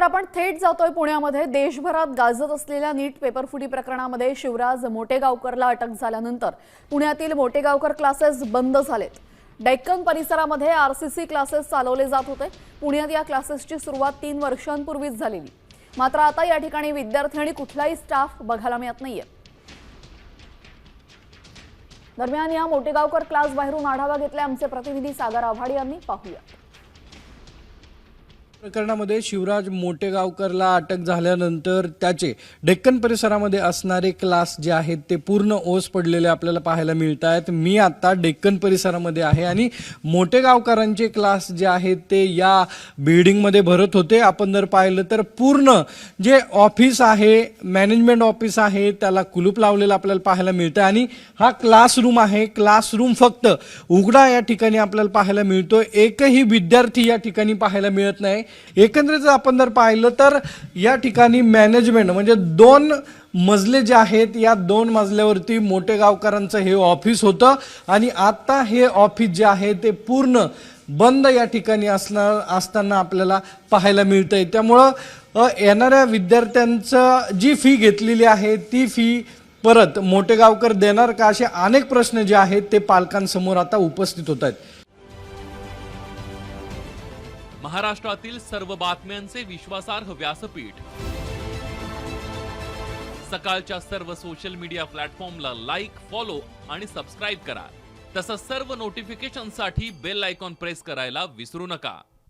त्यानंतर आपण थेट जातोय पुण्यामध्ये। देशभरात गाजत असलेल्या नीट पेपरफुटी प्रकरणामध्ये शिवराज मोटेगावकरला अटक झाल्यानंतर पुण्यातील मोटेगावकर क्लासेस बंद झालेत। डेक्कन परिसरामध्ये आरसीसी क्लासेस चालवले जात होते। पुण्यात या क्लासेसची सुरुवात 3 वर्षांपूर्वीच झालेली, मात्र आता या ठिकाणी विद्यार्थी आणि कुठलाही स्टाफ बघायला मिळत नाहीये। दरम्यान या मोटेगावकर क्लास बाहेरून आढावा घेतला आमचे प्रतिनिधी सागर आव्हाड यांनी। पाहूया। प्रकरणामध्ये शिवराज मोटेगावकरला अटक झाल्यानंतर त्याचे डेक्कन परिसरामध्ये असणारे क्लास जे आहेत ते पूर्ण ओस पडलेले आपल्याला पाहायला मिळत आहेत। मी आता डेक्कन परिसरामध्ये आहे आणि मोटेगावकरांचे क्लास जे आहेत ते या बिल्डिंगमध्ये भरत होते। आपण जर पाहिलं तर पूर्ण जे ऑफिस आहे, मॅनेजमेंट ऑफिस आहे, त्याला कुलूप लावलेलं आपल्याला पाहायला मिळतं आणि हा क्लासरूम आहे। क्लासरूम फक्त उघडा या ठिकाणी आपल्याला पाहायला मिळतो। एकही विद्यार्थी या ठिकाणी पाहायला मिळत नाही। एकंदरीत आपण जर पाहिलं तर या ठिकाणी मॅनेजमेंट म्हणजे 2 मजले जे आहेत, या 2 मजल्यावरती मोटेगावकरांचं हे ऑफिस होतं आणि आता हे ऑफिस जे आहे ते पूर्ण बंद या ठिकाणी असताना आपल्याला पाहायला मिळतंय। त्यामुळं येणाऱ्या विद्यार्थ्यांचं जी फी घेतलेली आहे ती फी परत मोटेगावकर देणार का, असे अनेक प्रश्न जे आहेत ते पालकांसमोर आता उपस्थित होत आहेत। महाराष्ट्रातील सर्व बातम्यांचे विश्वासार्ह व्यासपीठ, सकाळच्या सर्व सोशल मीडिया प्लॅटफॉर्मला लाईक, फॉलो आणि सबस्क्राईब करा। तसंच सर्व नोटिफिकेशनसाठी बेल आयकॉन प्रेस करायला विसरू नका।